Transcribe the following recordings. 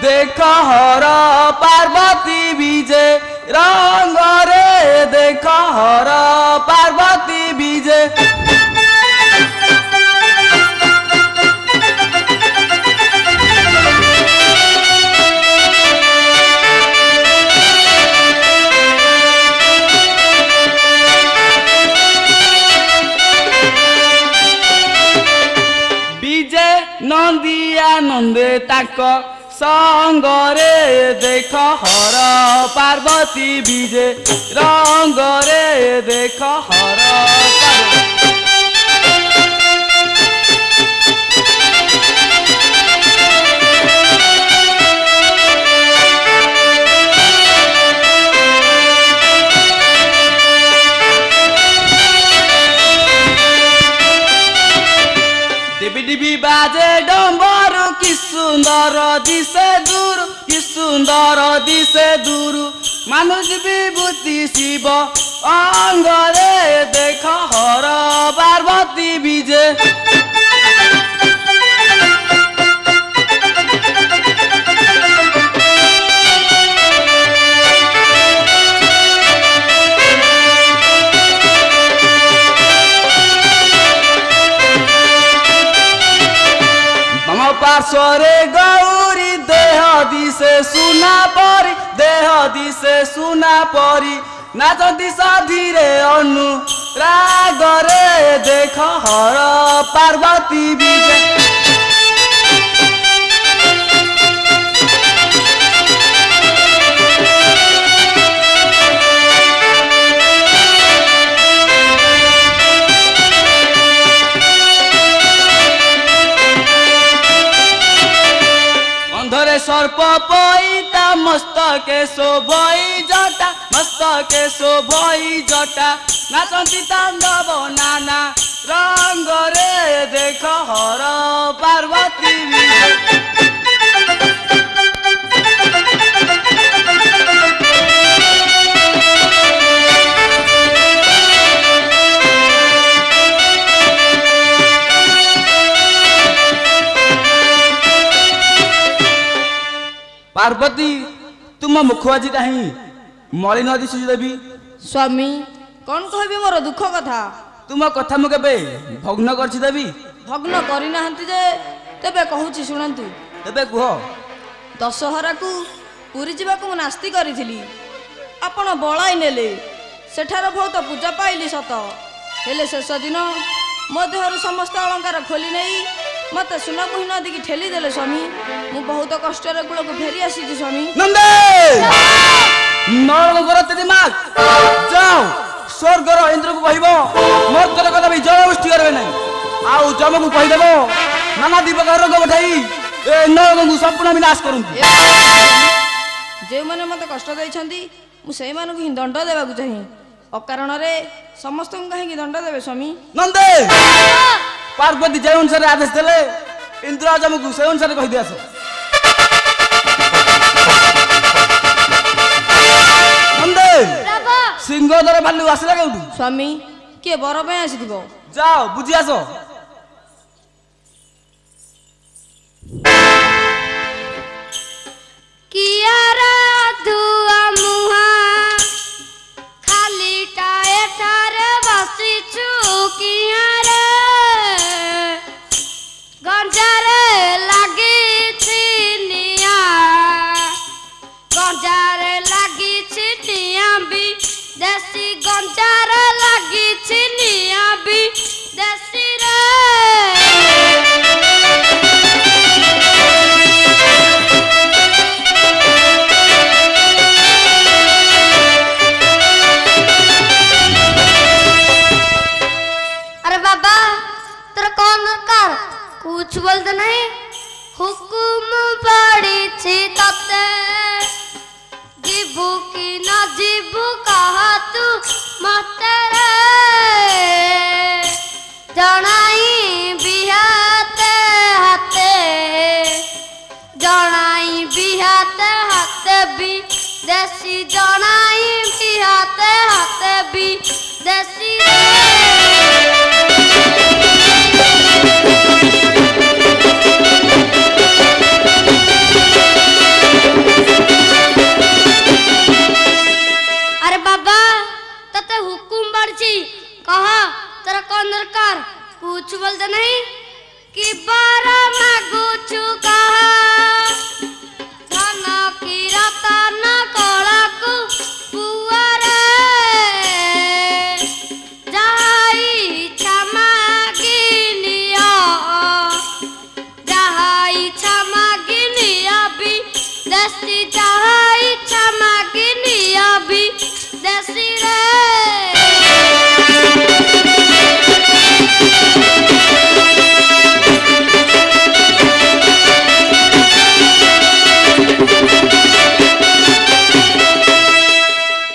देख हर पार्वती विजे रंग रे देख हर पार्वती विजे विजे नंदिया नंदे ताक संगरे देख हर पार्वती विजे रंग रे देख हर डिबी डिबी बाजे डम्बर कि सुंदर दिशे दूर कि सुंदर दिशे दूर मानुष विभूति शिव अंगरे देख हर पार्वती विजे पार्श्वरे गौरी देह दिशे सुना परी देह दिशे सुना परी नाचती साधीरे अनु रागरे देख हर पार्वती विजे सर्प पैता मस्तके शोभई जटा मस्तके शोभई जटा नाचंती तांडव नाना रंग रे देख हर पार्वती पार्वती तुम मुख आज कहीं मलिन दिशु देवी स्वामी कौन कहबी मोर दुख कथा तुम कथा मु केबे भग्न करछि देवी भग्न करी नाहंती जे तेबे कहूची सुनंतु तेबे कुह दशहरा को पुरी जीवाक मु नास्ती करिथिली आपण बळाई नेले सेठार बहुत पूजा पाइली सत हेले शेष दिन मो देहर समस्त अलंकार खोली नहीं मत सुना कुही नदी की ठेली देले स्वामी मु बहुत कष्ट रे गुळ को फेरी आसी स्वामी नंदे नळ करते दिमाग जाओ स्वर्ग रो इंद्र को कहिबो मोर तले कदा भी जय उष्टि करबे नहीं आउ जम को कहि देबो नाना दीपक रोग बठाई ए नळ को संपूर्ण विनाश करंती जे माने मते कष्ट दैछंती मु सेई मानु की दंड देबा को चाहि अकारण रे समस्त को कहि की दंड देबे स्वामी नंदे पार्वती जय अनुसार आदेश देले इंद्र जमको से अनुसार कहि दियास नंदे सिंहदर भालू आसला केउठु स्वामी के बर पे आसीथिबो जाओ बुझी आसो कियारा धुआ मुहा खाली टाए ठारे बसिछु कियारे गंजारे लागिछि निया गंजारे लागिछि निया भी देसी गंजारे लागिछि निया भी देसी रे कुछ बोलते नहीं हुकुम पड़ी छी तते जीवू की न जीवू कहा तू मते रे जनाई बिहाते हाथे जनाई बिहाते हाथे भी देसी जनाई बिहाते हाथे भी देसी देसी जहाँ इच्छा मागिनी अभी देसी रे।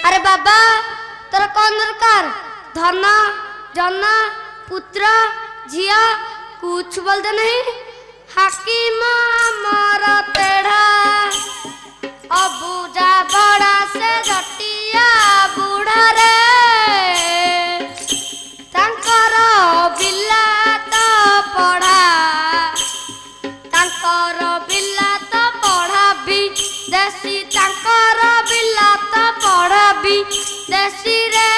अरे बाबा तोर कौन दरकार धन जन पुत्र झिया कुछ बोलते नहीं। हाकिम अमर तेढ़ा अबुजा बड़ा से जटिया बुढ़ा रे। तांकर बिलात पढ़ा तांकर बिलात पढ़ा भी देसी तांकर बिलात पढ़ा भी देसी रे।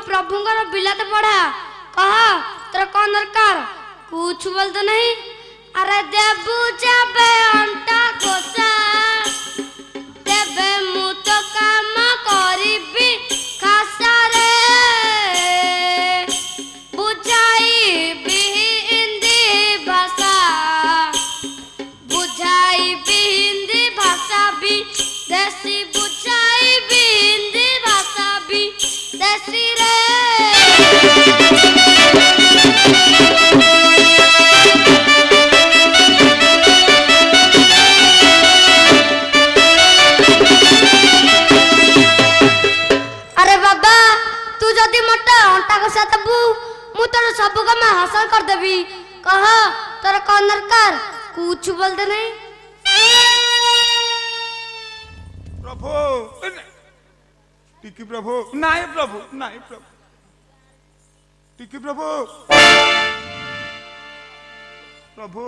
प्रभुଙ୍କର बिलात पढ़ा कह तोर कौन दरकार कुछ बोलते नहीं। अरे देबू जाबे अंटा कोसा देबे मु तो काम करिबी खासा रे। बुझाई भी हिंदी भाषा बुझाई भी हिंदी भाषा भी देसी बुझाई भी हिंदी भाषा भी देसी रे। अरे बाबा तू जदि मोटा अंटा को साथबू मु तोर सब काम हासिल कर देबी। कह तोर कौन दरकार कुछ बोलते नहीं। प्रभु टिकी प्रभु नहीं प्रभु नहीं प्रभु टिकी प्रभु प्रभु